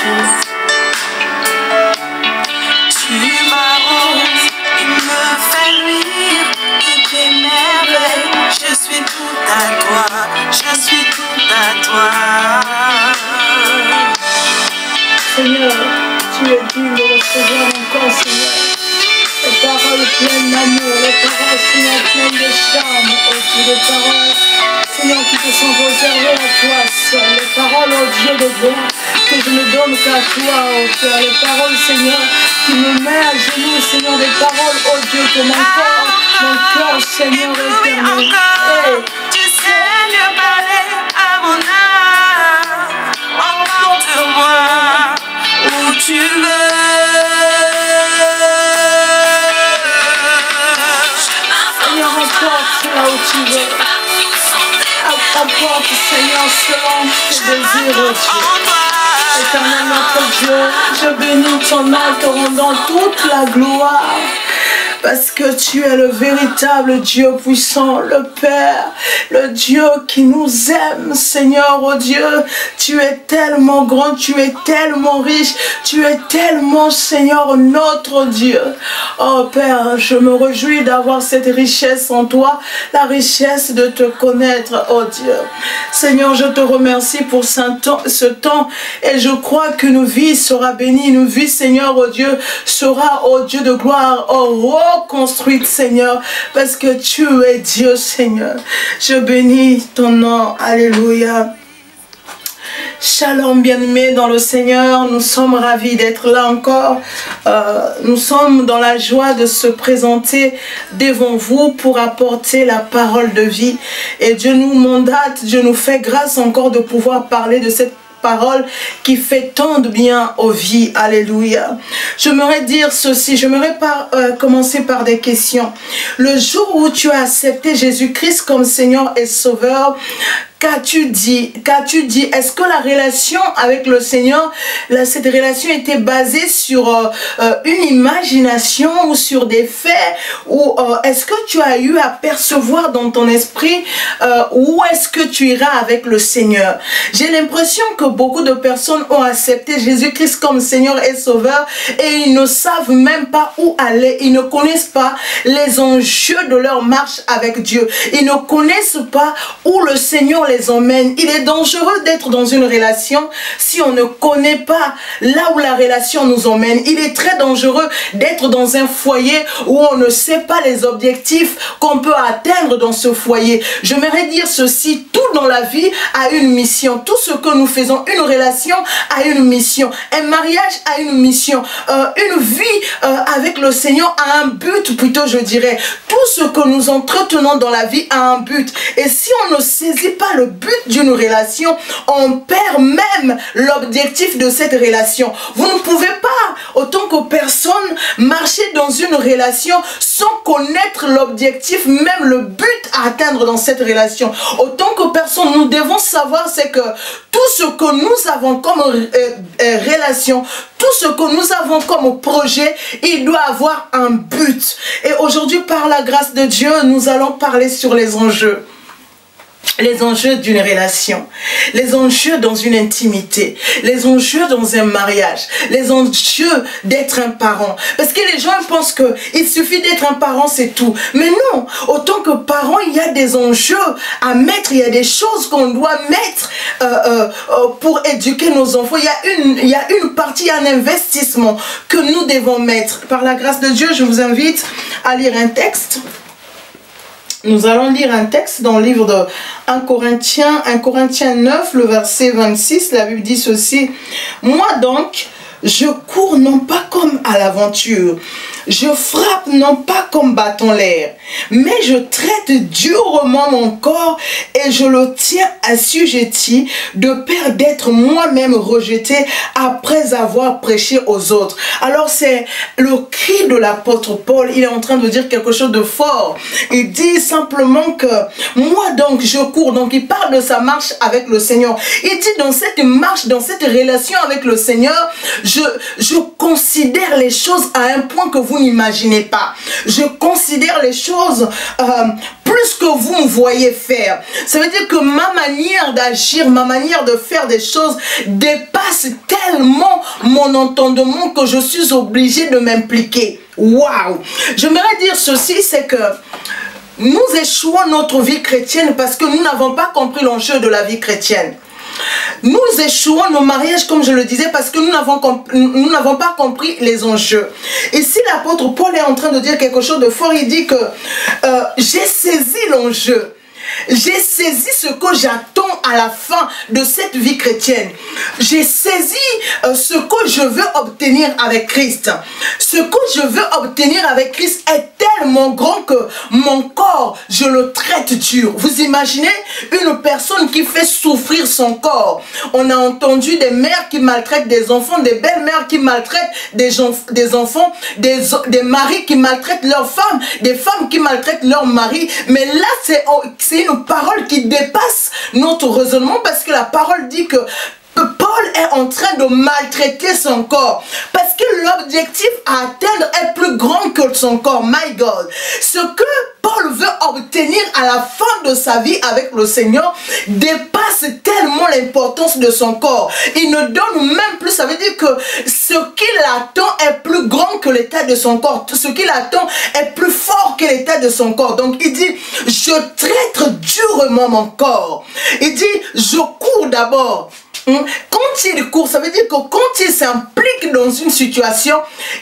Dieu. Tu m'arroses, tu me fais luire de tes merveilles. Je suis tout à toi, je suis tout à toi. Seigneur, tu es digne de recevoir encore, Seigneur. Les paroles pleines d'amour, les paroles, Seigneur, pleines de charme, oh Dieu, les paroles, Seigneur, qui te sont réservées à toi seul. Les paroles, oh Dieu de gloire, que je ne donne qu'à toi, oh Père. Les paroles, Seigneur, qui me met à genoux, Seigneur, des paroles, oh Dieu, que mon cœur, Seigneur, éternel. Hey. Tu sais mieux parler à mon âme. Emporte-moi où tu veux. Seigneur, emporte là où tu veux. Emporte, Seigneur, selon tes désirs, oh Dieu. Éternel notre Dieu, je bénis ton nom, te rendant toute la gloire. Parce que tu es le véritable Dieu puissant, le Père, le Dieu qui nous aime, Seigneur, oh Dieu. Tu es tellement grand, tu es tellement riche, tu es tellement, Seigneur, notre Dieu. Oh Père, je me réjouis d'avoir cette richesse en toi, la richesse de te connaître, oh Dieu. Seigneur, je te remercie pour ce temps et je crois qu'une vie sera bénie, une vie, Seigneur, oh Dieu, sera, oh Dieu de gloire, oh construite, Seigneur, parce que tu es Dieu, Seigneur. Je bénis ton nom. Alléluia. Shalom, bien-aimés dans le Seigneur. Nous sommes ravis d'être là encore. Nous sommes dans la joie de se présenter devant vous pour apporter la parole de vie. Et Dieu nous mandate, Dieu nous fait grâce encore de pouvoir parler de cette parole qui fait tant de bien aux vies. Alléluia. J'aimerais dire ceci, j'aimerais commencer par des questions. Le jour où tu as accepté Jésus-Christ comme Seigneur et Sauveur, qu'as-tu dit? Est-ce que la relation avec le Seigneur, cette relation était basée sur une imagination ou sur des faits? Ou est-ce que tu as eu à percevoir dans ton esprit où est-ce que tu iras avec le Seigneur? J'ai l'impression que beaucoup de personnes ont accepté Jésus-Christ comme Seigneur et Sauveur et ils ne savent même pas où aller. Ils ne connaissent pas les enjeux de leur marche avec Dieu. Ils ne connaissent pas où le Seigneur les emmène. Il est dangereux d'être dans une relation si on ne connaît pas là où la relation nous emmène. Il est très dangereux d'être dans un foyer où on ne sait pas les objectifs qu'on peut atteindre dans ce foyer. J'aimerais dire ceci, tout dans la vie a une mission. Tout ce que nous faisons, une relation a une mission. Un mariage a une mission. Une vie avec le Seigneur a un but, plutôt je dirais. Tout ce que nous entretenons dans la vie a un but. Et si on ne saisit pas le but d'une relation, on perd même l'objectif de cette relation. Vous ne pouvez pas, autant que personne, marcher dans une relation sans connaître l'objectif, même le but à atteindre dans cette relation. Autant que personne, nous devons savoir, c'est que tout ce que nous avons comme relation, tout ce que nous avons comme projet, il doit avoir un but. Et aujourd'hui, par la grâce de Dieu, nous allons parler sur les enjeux. Les enjeux d'une relation, les enjeux dans une intimité, les enjeux dans un mariage, les enjeux d'être un parent. Parce que les gens pensent qu'il suffit d'être un parent, c'est tout. Mais non, autant que parent, il y a des enjeux à mettre, il y a des choses qu'on doit mettre pour éduquer nos enfants. Il y a une partie, il y a un investissement que nous devons mettre. Par la grâce de Dieu, je vous invite à lire un texte. Nous allons lire un texte dans le livre de 1 Corinthiens 9, le verset 26. La Bible dit ceci. Moi donc, je cours non pas comme à l'aventure. Je frappe non pas comme battant l'air, mais je traite durement mon corps et je le tiens assujetti de peur d'être moi-même rejeté après avoir prêché aux autres. Alors c'est le cri de l'apôtre Paul, il est en train de dire quelque chose de fort. Il dit simplement que moi donc je cours, donc il parle de sa marche avec le Seigneur. Il dit dans cette marche, dans cette relation avec le Seigneur, je considère les choses à un point que vous n'imaginez pas. Je considère les choses plus que vous me voyez faire. Ça veut dire que ma manière d'agir, ma manière de faire des choses dépasse tellement mon entendement que je suis obligée de m'impliquer. Waouh! J'aimerais dire ceci, c'est que nous échouons notre vie chrétienne parce que nous n'avons pas compris l'enjeu de la vie chrétienne. Nous échouons nos mariages, comme je le disais, parce que nous n'avons pas compris les enjeux. Ici, l'apôtre Paul est en train de dire quelque chose de fort. Il dit que j'ai saisi l'enjeu. J'ai saisi ce que j'attends à la fin de cette vie chrétienne. J'ai saisi ce que je veux obtenir avec Christ. Ce que je veux obtenir avec Christ est tellement grand que mon corps, je le traite dur. Vous imaginez une personne qui fait souffrir son corps. On a entendu des mères qui maltraitent des enfants, des belles-mères qui maltraitent des enfants, des maris qui maltraitent leurs femmes, des femmes qui maltraitent leurs maris. Mais là, c'est une parole qui dépasse notre raisonnement parce que la parole dit que Paul est en train de maltraiter son corps parce que l'objectif à atteindre est plus grand que son corps. My God, ce que Paul veut obtenir à la fin de sa vie avec le Seigneur dépasse tellement l'importance de son corps. Il ne donne même plus, ça veut dire que ce qu'il attend est plus grand que l'état de son corps. Ce qu'il attend est plus fort que l'état de son corps. Donc il dit, je traite durement mon corps. Il dit, je cours d'abord. Quand il court, ça veut dire que quand il s'implique dans une situation,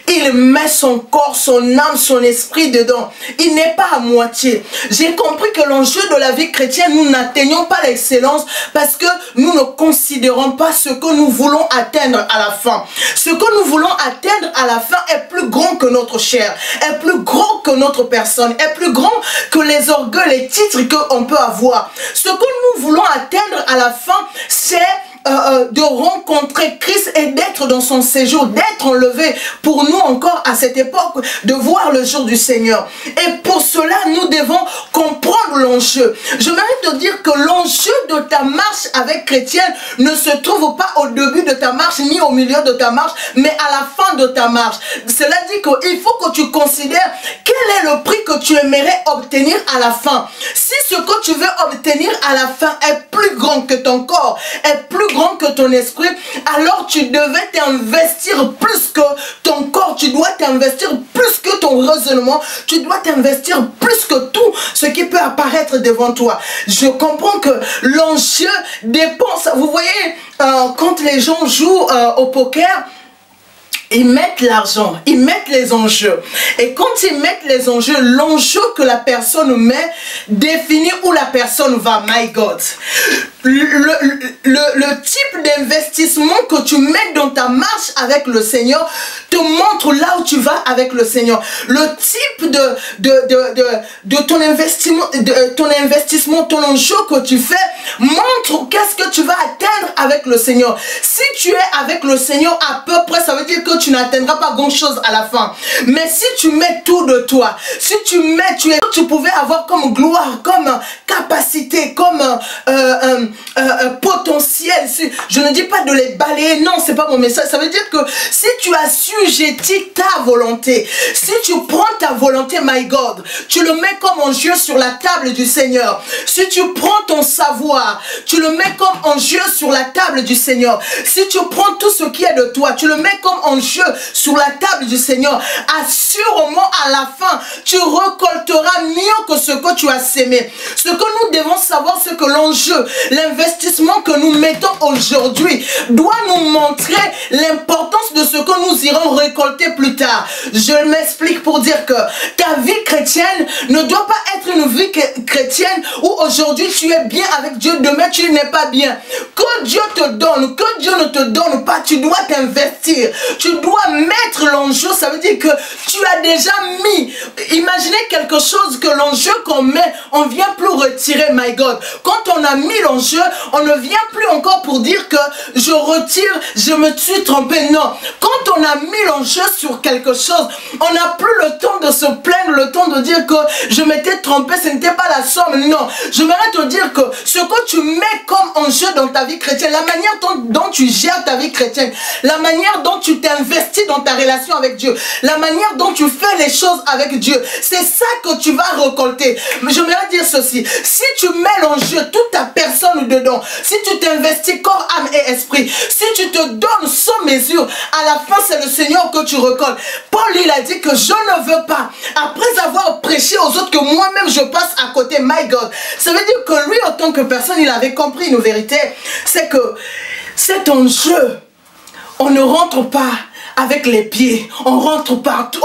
il met son corps, son âme, son esprit dedans. Il n'est pas à moitié. J'ai compris que l'enjeu de la vie chrétienne, nous n'atteignons pas l'excellence parce que nous ne considérons pas ce que nous voulons atteindre à la fin. Ce que nous voulons atteindre à la fin est plus grand que notre chair, est plus grand que notre personne, est plus grand que les orgueils, les titres qu'on peut avoir. Ce que nous voulons atteindre à la fin, c'est de rencontrer Christ et d'être dans son séjour, d'être enlevé pour nous encore à cette époque, de voir le jour du Seigneur. Et pour cela, nous devons comprendre l'enjeu. J'aimerais te dire que l'enjeu de ta marche avec chrétienne ne se trouve pas au début de ta marche, ni au milieu de ta marche, mais à la fin de ta marche. Cela dit qu'il faut que tu considères quel est le prix que tu aimerais obtenir à la fin. Si ce que tu veux obtenir à la fin est plus grand que ton corps, est plus grand que ton esprit, alors tu devais t'investir plus que ton corps, tu dois t'investir plus que ton raisonnement, tu dois t'investir plus que tout ce qui peut apparaître devant toi. Je comprends que l'enjeu dépend. Vous voyez, quand les gens jouent au poker, ils mettent l'argent, ils mettent les enjeux. Et quand ils mettent les enjeux, l'enjeu que la personne met définit où la personne va. My God. Le type d'investissement que tu mets dans ta marche avec le Seigneur te montre là où tu vas avec le Seigneur. Le type de ton investissement, ton enjeu que tu fais montre qu'est-ce que tu vas atteindre avec le Seigneur. Si tu es avec le Seigneur à peu près, ça veut dire que tu n'atteindras pas grand chose à la fin. Mais si tu mets tout de toi, si tu pouvais avoir comme gloire, comme capacité, comme potentiel, je ne dis pas de les balayer, non, c'est pas mon message. Ça veut dire que si tu assujettis ta volonté, si tu prends ta volonté, my God, tu le mets comme en jeu sur la table du Seigneur. Si tu prends ton savoir, tu le mets comme en jeu sur la table du Seigneur. Si tu prends tout ce qui est de toi, tu le mets comme en jeu sur la table du Seigneur, assurément à la fin, tu récolteras mieux que ce que tu as sémé. Ce que nous devons savoir, c'est que l'enjeu, l'investissement que nous mettons aujourd'hui doit nous montrer l'importance de ce que nous irons récolter plus tard. Je m'explique pour dire que ta vie chrétienne ne doit pas être une vie chrétienne où aujourd'hui tu es bien avec Dieu, demain tu n'es pas bien. Que Dieu te donne, que Dieu ne te donne pas, tu dois t'investir. Tu dois mettre l'enjeu, ça veut dire que tu as déjà mis. Imaginez quelque chose que l'enjeu qu'on met, on ne vient plus retirer, my God. Quand on a mis l'enjeu, on ne vient plus encore pour dire que je retire, je me suis trompé. Non, Quand on a mis l'enjeu sur quelque chose, on n'a plus le temps de se plaindre, le temps de dire que je m'étais trompé, ce n'était pas la somme. Non, j'aimerais te dire que ce que tu mets comme enjeu dans ta vie chrétienne, la manière dont tu gères ta vie chrétienne, la manière dont tu t'investis dans ta relation avec Dieu, la manière dont tu fais les choses avec Dieu, c'est ça que tu vas récolter. Mais j'aimerais dire ceci, si tu mets l'enjeu, toute ta personne dedans, si tu t'investis corps, âme et esprit, si tu te donnes sans mesure, à la fin c'est le Seigneur que tu récoltes. Paul il a dit que je ne veux pas, après avoir prêché aux autres, que moi-même je passe à côté. My God, ça veut dire que lui en tant que personne, il avait compris une vérité, c'est que cet enjeu, on ne rentre pas avec les pieds, on rentre partout,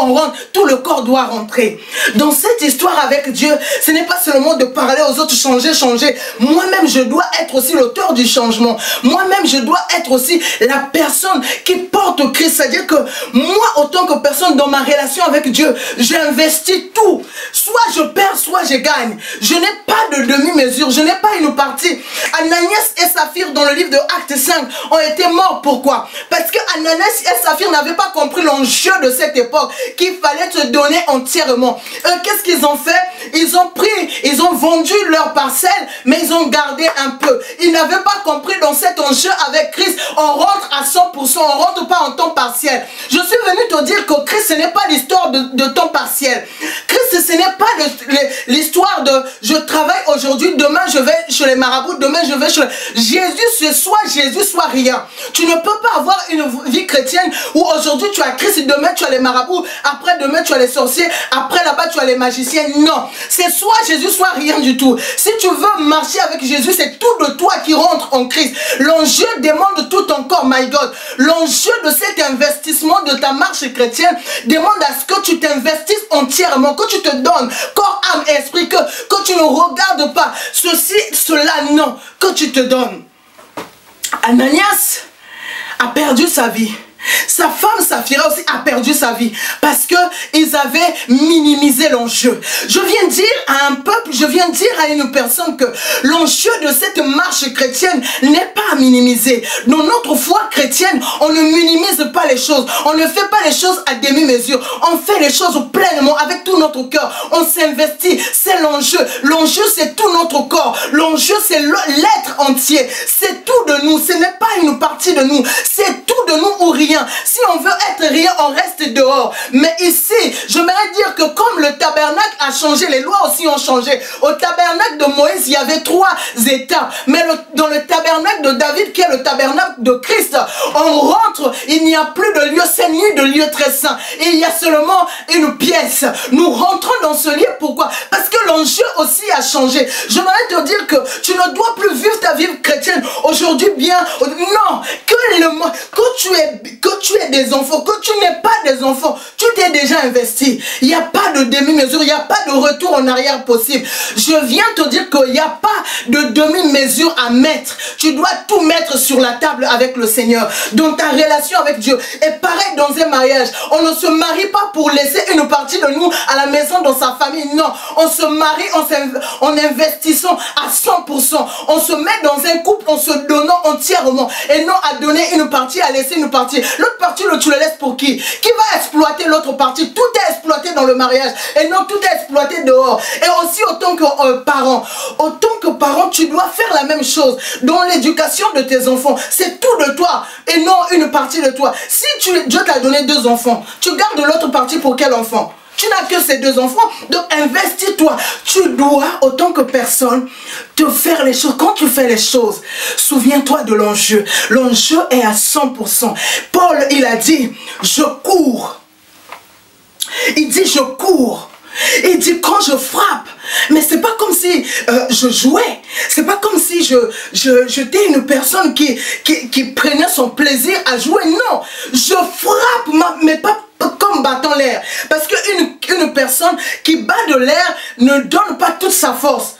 tout le corps doit rentrer. Dans cette histoire avec Dieu, ce n'est pas seulement de parler aux autres, changer. Moi-même, je dois être aussi l'auteur du changement. Moi-même, je dois être aussi la personne qui porte Christ. C'est-à-dire que moi, en tant que personne, dans ma relation avec Dieu, j'investis tout. Soit je perds, soit je gagne. Je n'ai pas de demi-mesure, je n'ai pas une partie. Ananias et Saphir, dans le livre de Actes 5, ont été morts. Pourquoi? Parce que Ananias et Saphir n'avaient pas compris l'enjeu de cette époque, qu'il fallait se donner entièrement. Qu'est-ce qu'ils ont fait? Ils ont vendu leur parcelle, mais ils ont gardé un peu. Ils n'avaient pas compris dans cet enjeu avec Christ, on rentre à 100%, on rentre pas en temps partiel. Je suis venu te dire que Christ, ce n'est pas l'histoire de temps partiel. Christ, ce n'est pas l'histoire de je travaille aujourd'hui, demain je vais chez les marabouts, demain je vais chez Jésus, c'est soit Jésus, soit rien. Tu ne peux pas avoir une vie chrétienne où aujourd'hui tu as Christ, demain tu as les marabouts, après demain tu as les sorciers, après là-bas tu as les magiciens. Non, c'est soit Jésus, soit rien du tout. Si tu veux marcher avec Jésus, c'est tout de toi qui rentre en Christ. L'enjeu demande tout encore, my God. L'enjeu de cet investissement de ta marche chrétienne demande à ce que tu t'investisses entièrement, que tu te donnes corps, âme et esprit, que tu ne regardes pas ceci, cela, non, que tu te donnes. Ananias a perdu sa vie. Sa femme Saphira aussi a perdu sa vie parce qu'ils avaient minimisé l'enjeu. Je viens dire à un peuple, je viens dire à une personne que l'enjeu de cette marche chrétienne n'est pas à minimiser. Dans notre foi chrétienne, on ne minimise pas les choses. On ne fait pas les choses à demi-mesure. On fait les choses pleinement avec tout notre cœur. On s'investit. C'est l'enjeu. L'enjeu, c'est tout notre corps. L'enjeu, c'est l'être entier. C'est tout de nous. Ce n'est pas une partie de nous. C'est tout de nous ou rien. Si on veut être rien, on reste dehors. Mais ici, j'aimerais dire que comme le tabernacle a changé, les lois aussi ont changé. Au tabernacle de Moïse, il y avait 3 étapes. Mais dans le tabernacle de David, qui est le tabernacle de Christ, on rentre, il n'y a plus de lieu saint ni de lieu très saint. Et il y a seulement une pièce. Nous rentrons dans ce lieu, pourquoi? Parce que l'enjeu aussi a changé. J'aimerais te dire que tu ne dois plus vivre ta vie chrétienne aujourd'hui bien. Non, que tu aies des enfants, que tu n'aies pas des enfants, tu t'es déjà investi. Il n'y a pas de demi-mesure, il n'y a pas de retour en arrière possible. Je viens te dire qu'il n'y a pas de demi-mesure à mettre. Tu dois tout mettre sur la table avec le Seigneur, dans ta relation avec Dieu. Et pareil dans un mariage, on ne se marie pas pour laisser une partie de nous à la maison, dans sa famille. Non, on se marie en investissant à 100%. On se met dans un couple en se donnant entièrement. Et non à donner une partie, à laisser une partie. L'autre partie, tu le laisses pour qui? Qui va exploiter l'autre partie? Tout est exploité dans le mariage. Et non, tout est exploité dehors. Et aussi, autant que parent, tu dois faire la même chose. Dans l'éducation de tes enfants, c'est tout de toi. Et non une partie de toi. Si Dieu t'a donné 2 enfants, tu gardes l'autre partie pour quel enfant? Tu n'as que ces 2 enfants, donc investis-toi. Tu dois, autant que personne, te faire les choses. Quand tu fais les choses, souviens-toi de l'enjeu. L'enjeu est à 100%. Paul, il a dit, je cours. Il dit, je cours. Il dit, quand je frappe, mais c'est pas comme si je jouais. C'est pas comme si j'étais une personne qui prenait son plaisir à jouer. Non, je frappe, mais pas comme battant l'air. Parce qu'une personne qui bat de l'air ne donne pas toute sa force.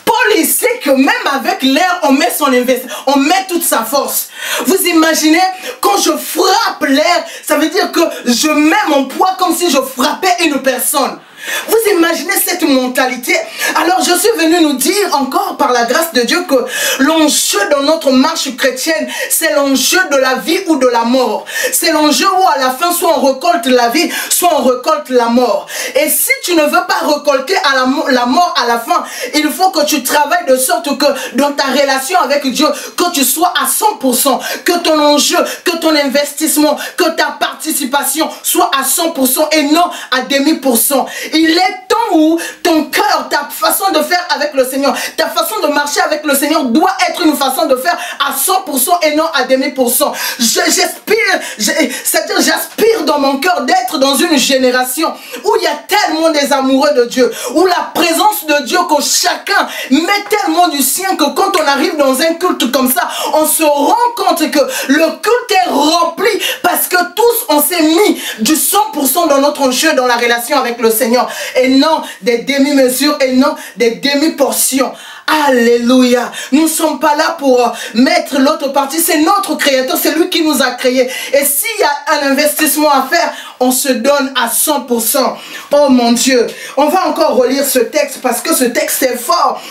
Paul, il sait que même avec l'air, on met son investissement, on met toute sa force. Vous imaginez, quand je frappe l'air, ça veut dire que je mets mon poids comme si je frappais une personne. Vous imaginez cette mentalité? Alors je suis venu nous dire encore par la grâce de Dieu que l'enjeu dans notre marche chrétienne, c'est l'enjeu de la vie ou de la mort. C'est l'enjeu où à la fin, soit on récolte la vie, soit on récolte la mort. Et si tu ne veux pas récolter à la mort à la fin, il faut que tu travailles de sorte que dans ta relation avec Dieu, que tu sois à 100%, que ton enjeu, que ton investissement, que ta participation soit à 100% et non à demi-%. Il est temps où ton cœur, ta façon de faire avec le Seigneur, ta façon de marcher avec le Seigneur doit être une façon de faire à 100% et non à demi-%. C'est-à-dire j'aspire dans mon cœur d'être dans une génération où il y a tellement des amoureux de Dieu, où la présence de Dieu, que chacun met tellement du sien que quand on arrive dans un culte comme ça, on se rend compte que le culte est rempli parce que tous on s'est mis du 100% dans notre enjeu, dans la relation avec le Seigneur, et non des demi-mesures et non des demi-portions. Alléluia. Nous ne sommes pas là pour mettre l'autre partie. C'est notre Créateur, c'est lui qui nous a créés. Et s'il y a un investissement à faire, on se donne à 100%. Oh mon Dieu. On va encore relire ce texte parce que ce texte est fort.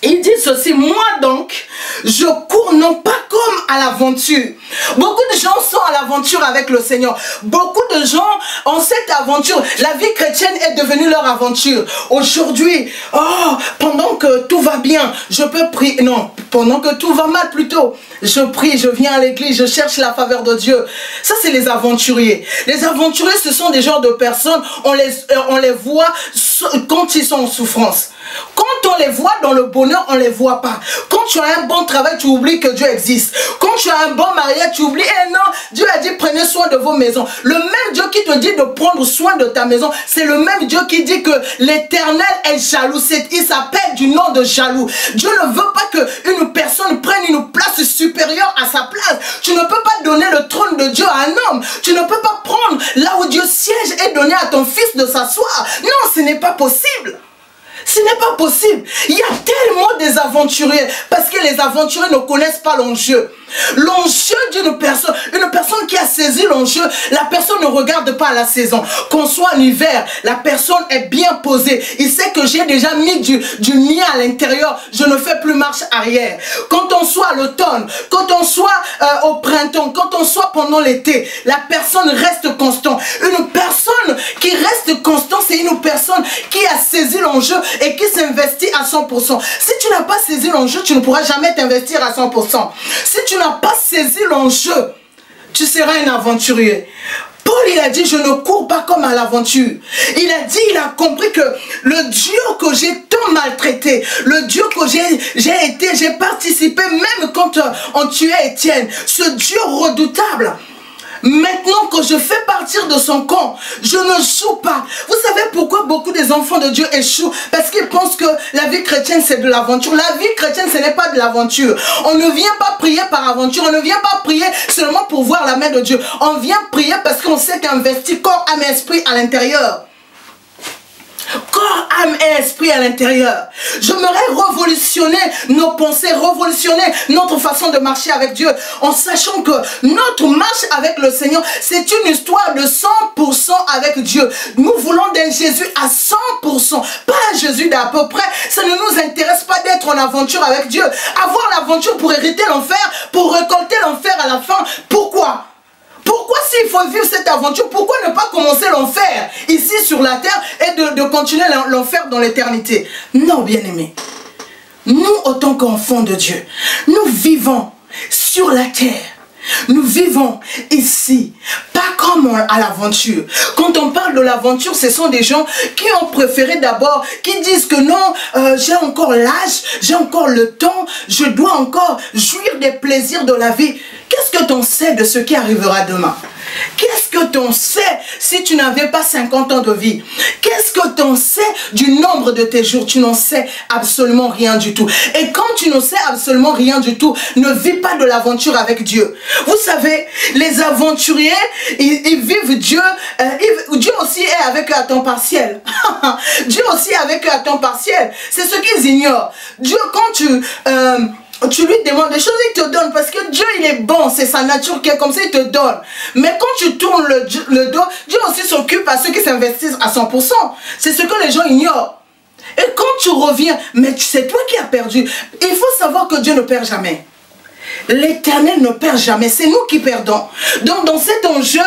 Il dit ceci: moi donc, je cours non pas comme à l'aventure. Beaucoup de gens sont à l'aventure avec le Seigneur. Beaucoup de gens ont cette aventure. La vie chrétienne est devenue leur aventure. Aujourd'hui, oh, pendant que tout va bien, je peux prier. Non, pendant que tout va mal plutôt, je prie, je viens à l'église, je cherche la faveur de Dieu. Ça, c'est les aventuriers. Les aventuriers, ce sont des genres de personnes, on les voit quand ils sont en souffrance. Quand on les voit dans le bonheur, on ne les voit pas. Quand tu as un bon travail, tu oublies que Dieu existe. Quand tu as un bon mariage, tu oublies, eh non, Dieu a dit prenez soin de vos maisons. Le même Dieu qui te dit de prendre soin de ta maison, c'est le même Dieu qui dit que l'Éternel est jaloux. Il s'appelle du nom de jaloux. Dieu ne veut pas qu'une personne prenne une place supérieure à sa place. Tu ne peux pas donner le trône de Dieu à un homme. Tu ne peux pas prendre là où Dieu siège et donner à ton fils de s'asseoir. Non, ce n'est pas possible. Ce n'est pas possible. Il y a tellement des aventuriers parce que les aventuriers ne connaissent pas l'enjeu. L'enjeu d'une personne, une personne qui a saisi l'enjeu, la personne ne regarde pas la saison. Qu'on soit en hiver, la personne est bien posée. Il sait que j'ai déjà mis du mien à l'intérieur. Je ne fais plus marche arrière. Quand on soit à l'automne, quand on soit au printemps, quand on soit pendant l'été, la personne reste constante. Une personne qui reste constante, c'est une personne qui a saisi l'enjeu et qui s'investit à 100%. Si tu n'as pas saisi l'enjeu, tu ne pourras jamais t'investir à 100%. Si tu n'as pas saisi l'enjeu, tu seras un aventurier. Paul, il a dit, je ne cours pas comme à l'aventure. Il a dit, il a compris que le Dieu que j'ai tant maltraité, le Dieu que j'ai participé, même quand on tuait Étienne, ce Dieu redoutable, maintenant que je fais partir de son camp, je ne joue pas. Vous savez pourquoi beaucoup des enfants de Dieu échouent? Parce qu'ils pensent que la vie chrétienne c'est de l'aventure. La vie chrétienne ce n'est pas de l'aventure. On ne vient pas prier par aventure. On ne vient pas prier seulement pour voir la main de Dieu. On vient prier parce qu'on s'est investi corps, âme et esprit à l'intérieur. Corps, âme et esprit à l'intérieur. J'aimerais révolutionner nos pensées, révolutionner notre façon de marcher avec Dieu, en sachant que notre marche avec le Seigneur, c'est une histoire de 100% avec Dieu. Nous voulons d'un Jésus à 100%, pas un Jésus d'à peu près. Ça ne nous intéresse pas d'être en aventure avec Dieu. Avoir l'aventure pour hériter l'enfer, pour récolter l'enfer à la fin. Pourquoi? Pourquoi s'il faut vivre cette aventure, pourquoi ne pas commencer l'enfer ici sur la terre et de continuer l'enfer dans l'éternité? Non, bien-aimés. Nous, autant qu'enfants de Dieu, nous vivons sur la terre. Nous vivons ici, pas comme à l'aventure. Quand on parle de l'aventure, ce sont des gens qui ont préféré d'abord, qui disent que non, j'ai encore l'âge, j'ai encore le temps, je dois encore jouir des plaisirs de la vie. Qu'est-ce que tu en sais de ce qui arrivera demain? Qu'est-ce que tu en sais si tu n'avais pas 50 ans de vie? Qu'est-ce que tu en sais du nombre de tes jours? Tu n'en sais absolument rien du tout. Et quand tu n'en sais absolument rien du tout, ne vis pas de l'aventure avec Dieu. Vous savez, les aventuriers, ils vivent Dieu. Dieu aussi est avec eux à temps partiel. Dieu aussi est avec eux à temps partiel. C'est ce qu'ils ignorent. Dieu, quand tu lui demandes des choses, il te donne, parce que Dieu, il est bon, c'est sa nature qui est comme ça, il te donne. Mais quand tu tournes le dos, Dieu aussi s'occupe à ceux qui s'investissent à 100%. C'est ce que les gens ignorent. Et quand tu reviens, mais c'est toi qui as perdu. Il faut savoir que Dieu ne perd jamais. L'Éternel ne perd jamais, c'est nous qui perdons. Donc dans cet enjeu,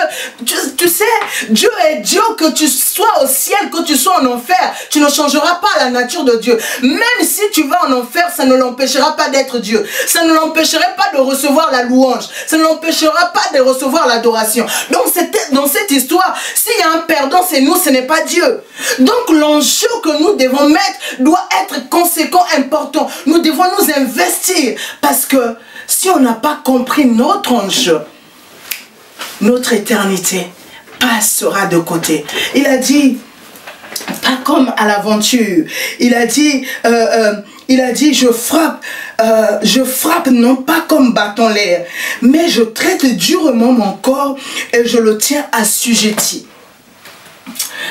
tu sais, Dieu est Dieu, que tu sois au ciel, que tu sois en enfer, tu ne changeras pas la nature de Dieu. Même si tu vas en enfer, ça ne l'empêchera pas d'être Dieu. Ça ne l'empêcherait pas de recevoir la louange. Ça ne l'empêchera pas de recevoir l'adoration. Donc dans cette histoire, s'il y a un perdant, c'est nous, ce n'est pas Dieu. Donc l'enjeu que nous devons mettre doit être conséquent, important. Nous devons nous investir, parce que si on n'a pas compris notre enjeu, notre éternité passera de côté. Il a dit, pas comme à l'aventure, il a dit, je frappe non pas comme battant l'air, mais je traite durement mon corps et je le tiens assujetti.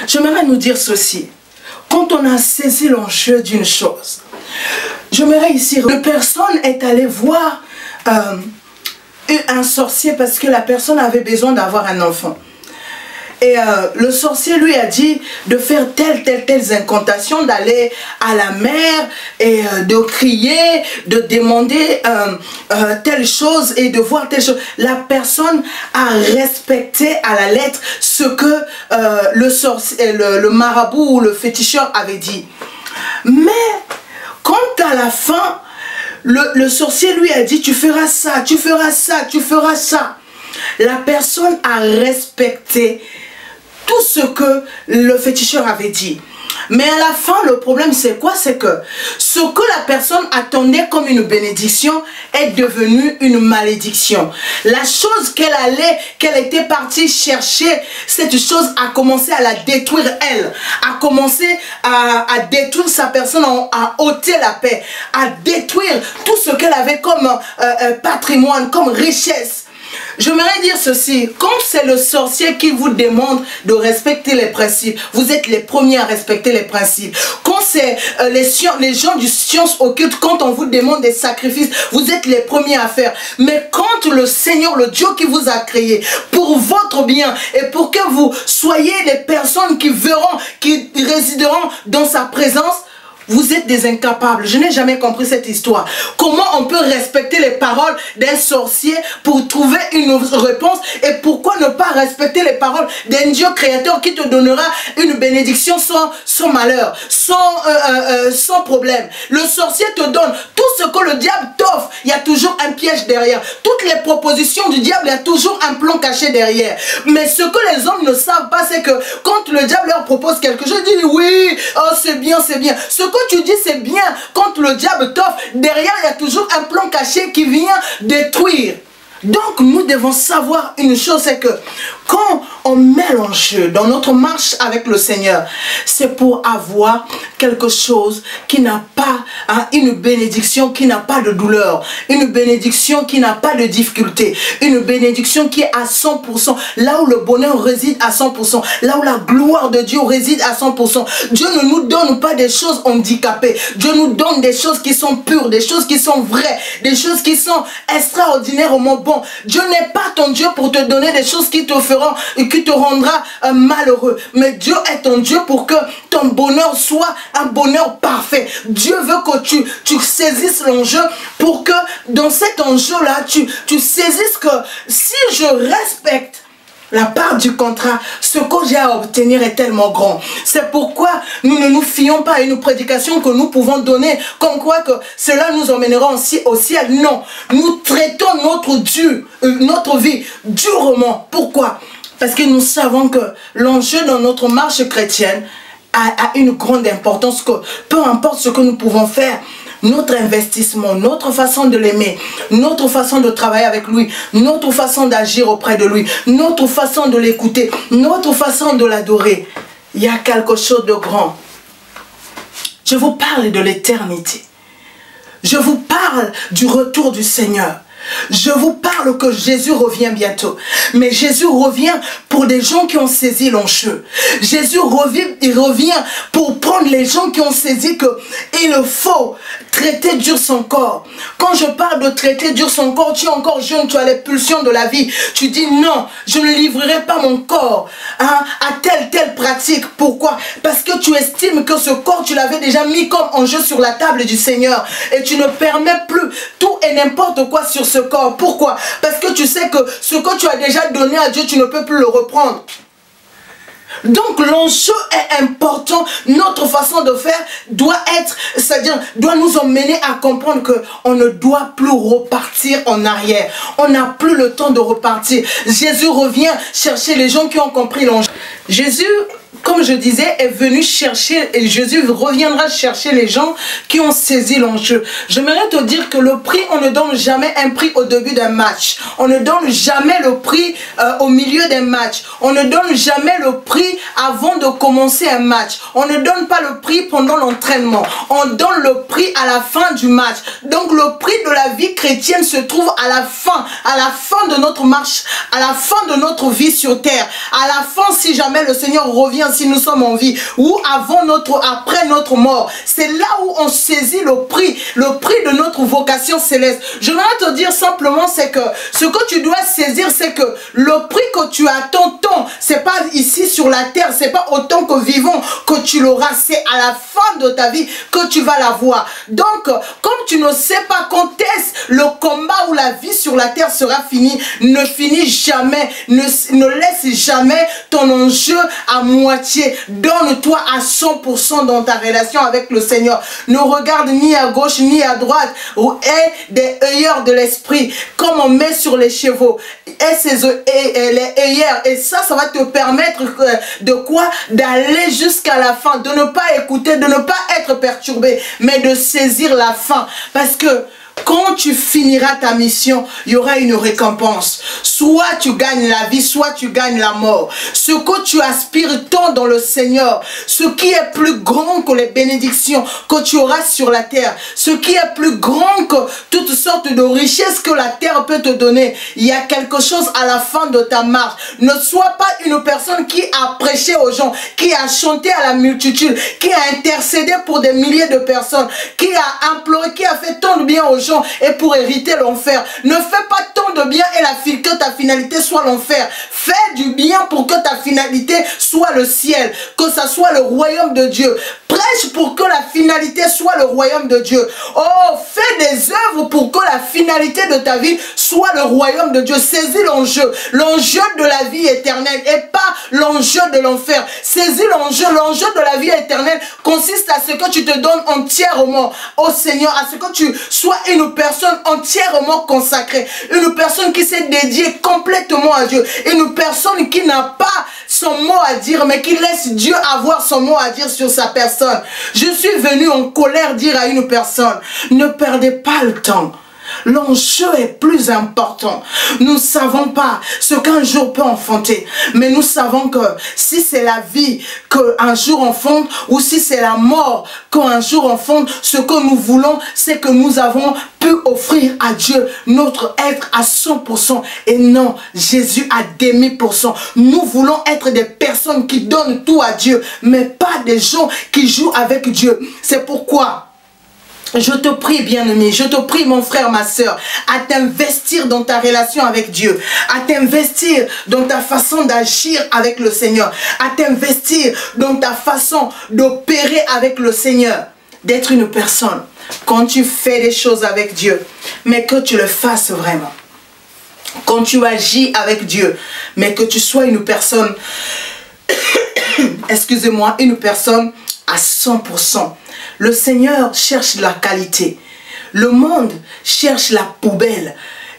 J'aimerais nous dire ceci. Quand on a saisi l'enjeu d'une chose, j'aimerais ici, une personne est allée voir un sorcier parce que la personne avait besoin d'avoir un enfant. Et le sorcier lui a dit de faire telles incantations, d'aller à la mer et de crier, de demander telle chose et de voir telle chose. La personne a respecté à la lettre ce que le marabout ou le féticheur avait dit. Mais quand à la fin, le sorcier lui a dit, tu feras ça, tu feras ça, tu feras ça. La personne a respecté tout ce que le féticheur avait dit. Mais à la fin, le problème c'est quoi? C'est que ce que la personne attendait comme une bénédiction est devenu une malédiction. La chose qu'elle était partie chercher, cette chose a commencé à la détruire elle, a commencé à détruire sa personne, à ôter la paix, à détruire tout ce qu'elle avait comme patrimoine, comme richesse. J'aimerais dire ceci, quand c'est le sorcier qui vous demande de respecter les principes, vous êtes les premiers à respecter les principes. Quand c'est les gens du science occulte, quand on vous demande des sacrifices, vous êtes les premiers à faire. Mais quand le Seigneur, le Dieu qui vous a créé pour votre bien et pour que vous soyez des personnes qui verront, qui résideront dans sa présence, vous êtes des incapables. Je n'ai jamais compris cette histoire. Comment on peut respecter les paroles d'un sorcier pour trouver une réponse? Et pourquoi ne pas respecter les paroles d'un Dieu créateur qui te donnera une bénédiction sans malheur, sans problème? Le sorcier te donne tout ce que le diable t'offre. Il y a toujours un piège derrière. Toutes les propositions du diable, il y a toujours un plan caché derrière. Mais ce que les hommes ne savent pas, c'est que quand le diable leur propose quelque chose, ils disent oui, oh c'est bien, c'est bien. Ce que tu dis c'est bien, quand le diable t'offre, derrière il y a toujours un plan caché qui vient détruire. Donc nous devons savoir une chose, c'est que quand on met l'enjeu dans notre marche avec le Seigneur, c'est pour avoir quelque chose qui n'a pas, une bénédiction qui n'a pas de douleur, une bénédiction qui n'a pas de difficulté, une bénédiction qui est à 100%, là où le bonheur réside à 100%, là où la gloire de Dieu réside à 100%. Dieu ne nous donne pas des choses handicapées, Dieu nous donne des choses qui sont pures, des choses qui sont vraies, des choses qui sont extraordinairement bonnes. Dieu n'est pas ton Dieu pour te donner des choses qui te feront et qui te rendra malheureux. Mais Dieu est ton Dieu pour que ton bonheur soit un bonheur parfait. Dieu veut que tu saisisses l'enjeu pour que dans cet enjeu-là, tu saisisses que si je respecte la part du contrat, ce que j'ai à obtenir est tellement grand. C'est pourquoi nous ne nous fions pas à une prédication que nous pouvons donner, comme quoi que cela nous emmènera aussi au ciel. Non, nous traitons notre vie durement. Pourquoi? Parce que nous savons que l'enjeu dans notre marche chrétienne a une grande importance, que peu importe ce que nous pouvons faire, notre investissement, notre façon de l'aimer, notre façon de travailler avec lui, notre façon d'agir auprès de lui, notre façon de l'écouter, notre façon de l'adorer, il y a quelque chose de grand. Je vous parle de l'éternité. Je vous parle du retour du Seigneur. Je vous parle que Jésus revient bientôt. Mais Jésus revient pour des gens qui ont saisi l'enjeu. Jésus revient pour prendre les gens qui ont saisi qu'il faut traiter dur son corps. Quand je parle de traiter dur son corps, tu es encore jeune, tu as les pulsions de la vie. Tu dis non, je ne livrerai pas mon corps à telle pratique. Pourquoi? Parce que tu estimes que ce corps, tu l'avais déjà mis comme enjeu sur la table du Seigneur. Et tu ne permets plus tout et n'importe quoi sur ce corps. Pourquoi? Parce que tu sais que ce que tu as déjà donné à Dieu, tu ne peux plus le reprendre. Donc l'enjeu est important. Notre façon de faire doit être, c'est-à-dire doit nous emmener à comprendre que on ne doit plus repartir en arrière. On n'a plus le temps de repartir. Jésus revient chercher les gens qui ont compris l'enjeu. Jésus, comme je disais, est venu chercher, et Jésus reviendra chercher les gens qui ont saisi l'enjeu. J'aimerais te dire que le prix, on ne donne jamais un prix au début d'un match. On ne donne jamais le prix au milieu d'un match. On ne donne jamais le prix avant de commencer un match. On ne donne pas le prix pendant l'entraînement. On donne le prix à la fin du match. Donc le prix de la vie chrétienne se trouve à la fin de notre marche, à la fin de notre vie sur terre. À la fin, si jamais le Seigneur revient, si nous sommes en vie, ou après notre mort, c'est là où on saisit le prix de notre vocation céleste. Je voudrais te dire simplement, c'est que ce que tu dois saisir, c'est que le prix que tu attends tant, c'est pas ici sur la terre, c'est pas autant que vivant que tu l'auras, c'est à la fin de ta vie que tu vas l'avoir. Donc, comme tu ne sais pas quand est-ce le combat ou la vie sur la terre sera fini, ne finis jamais, ne laisse jamais ton enjeu à moitié. Donne-toi à 100% dans ta relation avec le Seigneur. Ne regarde ni à gauche ni à droite. Et des œillères de l'esprit, comme on met sur les chevaux. Et les œillères. Et ça va te permettre de quoi? D'aller jusqu'à la fin. De ne pas écouter, de ne pas être perturbé, mais de saisir la fin. Parce que quand tu finiras ta mission, il y aura une récompense. Soit tu gagnes la vie, soit tu gagnes la mort. Ce que tu aspires tant dans le Seigneur, ce qui est plus grand que les bénédictions que tu auras sur la terre, ce qui est plus grand que toutes sortes de richesses que la terre peut te donner, il y a quelque chose à la fin de ta marche. Ne sois pas une personne qui a prêché aux gens, qui a chanté à la multitude, qui a intercédé pour des milliers de personnes, qui a imploré, qui a fait tant de bien aux gens et pour hériter l'enfer. Ne fais pas tant de bien et que ta finalité soit l'enfer. Fais du bien pour que ta finalité soit le ciel, que ça soit le royaume de Dieu. Prêche pour que la finalité soit le royaume de Dieu. Oh, fais des œuvres pour que la finalité de ta vie soit le royaume de Dieu. Saisis l'enjeu de la vie éternelle et pas l'enjeu de l'enfer. Saisis l'enjeu de la vie éternelle consiste à ce que tu te donnes entièrement au Seigneur, à ce que tu sois une personne entièrement consacrée, une personne qui s'est dédiée complètement à Dieu, une personne qui n'a pas son mot à dire, mais qui laisse Dieu avoir son mot à dire sur sa personne. Je suis venu en colère dire à une personne, ne perdez pas le temps. L'enjeu est plus important. Nous ne savons pas ce qu'un jour peut enfanter, mais nous savons que si c'est la vie qu'un jour enfante ou si c'est la mort qu'un jour enfante, ce que nous voulons, c'est que nous avons pu offrir à Dieu notre être à 100%. Et non, Jésus a des 1000%. Nous voulons être des personnes qui donnent tout à Dieu, mais pas des gens qui jouent avec Dieu. C'est pourquoi je te prie, bien-aimé, je te prie, mon frère, ma soeur, à t'investir dans ta relation avec Dieu, à t'investir dans ta façon d'agir avec le Seigneur, à t'investir dans ta façon d'opérer avec le Seigneur, d'être une personne, quand tu fais des choses avec Dieu, mais que tu le fasses vraiment. Quand tu agis avec Dieu, mais que tu sois une personne, excusez-moi, une personne à 100%. Le Seigneur cherche la qualité. Le monde cherche la poubelle.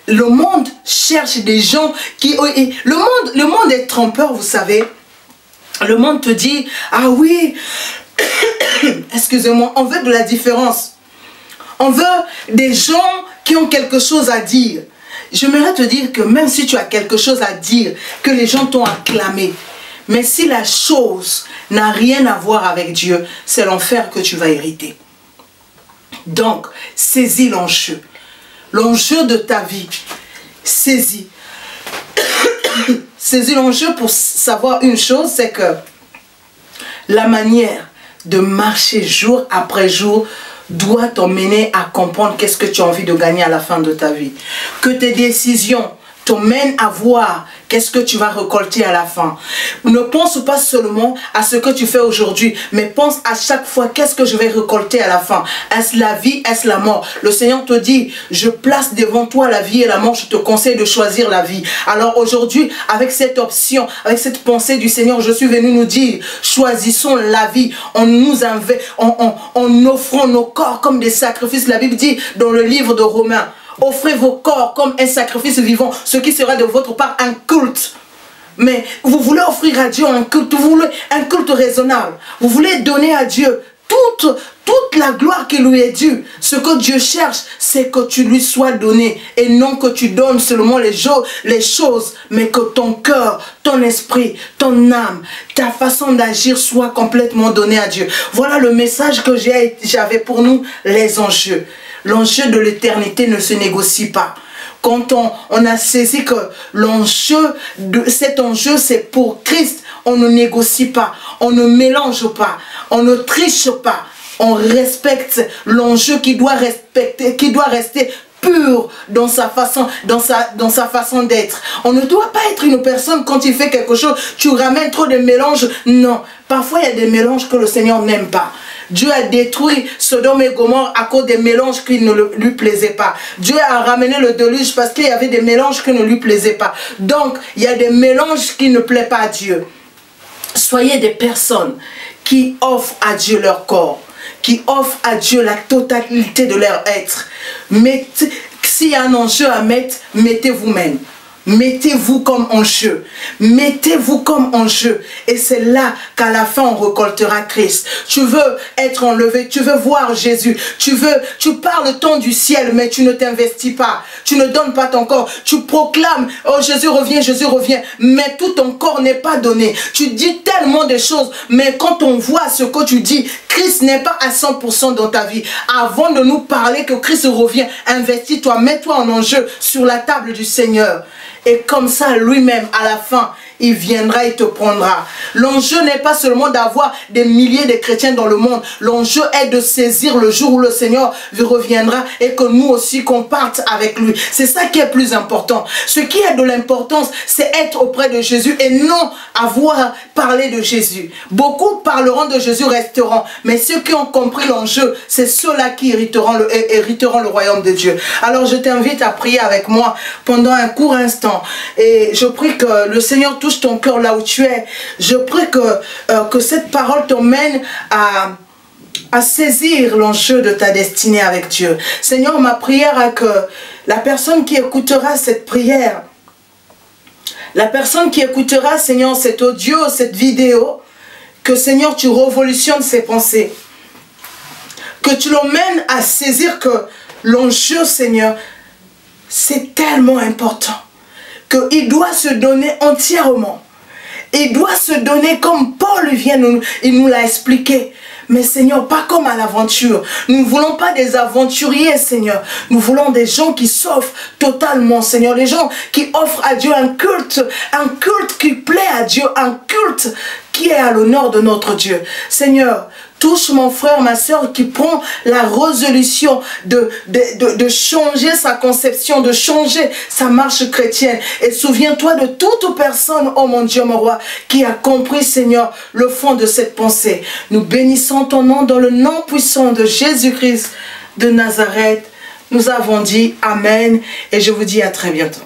Le monde cherche des gens qui... Le monde est trompeur, vous savez. Le monde te dit, ah oui, excusez-moi, on veut de la différence. On veut des gens qui ont quelque chose à dire. J'aimerais te dire que même si tu as quelque chose à dire, que les gens t'ont acclamé, mais si la chose n'a rien à voir avec Dieu, c'est l'enfer que tu vas hériter. Donc, saisis l'enjeu. L'enjeu de ta vie. Saisis. Saisis l'enjeu pour savoir une chose, c'est que la manière de marcher jour après jour doit t'emmener à comprendre qu'est-ce que tu as envie de gagner à la fin de ta vie. Que tes décisions t'emmènent à voir qu'est-ce que tu vas récolter à la fin. Ne pense pas seulement à ce que tu fais aujourd'hui, mais pense à chaque fois qu'est-ce que je vais récolter à la fin. Est-ce la vie, est-ce la mort? Le Seigneur te dit, je place devant toi la vie et la mort, je te conseille de choisir la vie. Alors aujourd'hui, avec cette option, avec cette pensée du Seigneur, je suis venu nous dire, choisissons la vie en offrant nos corps comme des sacrifices. La Bible dit dans le livre de Romains, offrez vos corps comme un sacrifice vivant, ce qui sera de votre part un culte. Mais vous voulez offrir à Dieu un culte, vous voulez un culte raisonnable. Vous voulez donner à Dieu toute la gloire qui lui est due. Ce que Dieu cherche, c'est que tu lui sois donné et non que tu donnes seulement les choses, mais que ton cœur, ton esprit, ton âme, ta façon d'agir soit complètement donnée à Dieu. Voilà le message que j'avais pour nous, les enjeux. L'enjeu de l'éternité ne se négocie pas. Quand on a saisi que cet enjeu c'est pour Christ, on ne négocie pas, on ne mélange pas, on ne triche pas. On respecte l'enjeu qui doit rester pur dans sa façon d'être. On ne doit pas être une personne, quand il fait quelque chose, tu ramènes trop de mélanges. Non, parfois il y a des mélanges que le Seigneur n'aime pas. Dieu a détruit Sodome et Gomorrhe à cause des mélanges qui ne lui plaisaient pas. Dieu a ramené le déluge parce qu'il y avait des mélanges qui ne lui plaisaient pas. Donc, il y a des mélanges qui ne plaisent pas à Dieu. Soyez des personnes qui offrent à Dieu leur corps, qui offrent à Dieu la totalité de leur être. S'il y a un enjeu à mettre, mettez vous-même. Mettez-vous comme enjeu. Mettez-vous comme enjeu. Et c'est là qu'à la fin on récoltera Christ. Tu veux être enlevé, tu veux voir Jésus. Tu parles tant du ciel, mais tu ne t'investis pas. Tu ne donnes pas ton corps. Tu proclames, oh Jésus revient, mais tout ton corps n'est pas donné. Tu dis tellement de choses, mais quand on voit ce que tu dis, Christ n'est pas à 100% dans ta vie. Avant de nous parler que Christ revient, investis-toi, mets-toi en enjeu sur la table du Seigneur. Et comme ça, lui-même, à la fin, il viendra et te prendra. L'enjeu n'est pas seulement d'avoir des milliers de chrétiens dans le monde. L'enjeu est de saisir le jour où le Seigneur reviendra et que nous aussi, qu'on parte avec lui. C'est ça qui est plus important. Ce qui a de l'importance, c'est être auprès de Jésus et non avoir parlé de Jésus. Beaucoup parleront de Jésus, resteront. Mais ceux qui ont compris l'enjeu, c'est ceux-là qui hériteront le royaume de Dieu. Alors je t'invite à prier avec moi pendant un court instant. Et je prie que le Seigneur touche ton cœur là où tu es. Je prie que cette parole t'emmène à saisir l'enjeu de ta destinée avec Dieu. Seigneur, ma prière est que la personne qui écoutera cette prière, la personne qui écoutera, Seigneur, cet audio, cette vidéo, que Seigneur, tu révolutionnes ses pensées. Que tu l'emmènes à saisir que l'enjeu, Seigneur, c'est tellement important. Qu'il doit se donner entièrement. Il doit se donner comme Paul il nous l'a expliqué. Mais Seigneur, pas comme à l'aventure. Nous ne voulons pas des aventuriers, Seigneur. Nous voulons des gens qui s'offrent totalement, Seigneur. Des gens qui offrent à Dieu un culte qui plaît à Dieu, un culte qui est à l'honneur de notre Dieu. Seigneur, touche mon frère, ma soeur qui prend la résolution de changer sa conception, de changer sa marche chrétienne. Et souviens-toi de toute personne, oh mon Dieu, mon roi, qui a compris, Seigneur, le fond de cette pensée. Nous bénissons ton nom dans le nom puissant de Jésus-Christ de Nazareth. Nous avons dit Amen et je vous dis à très bientôt.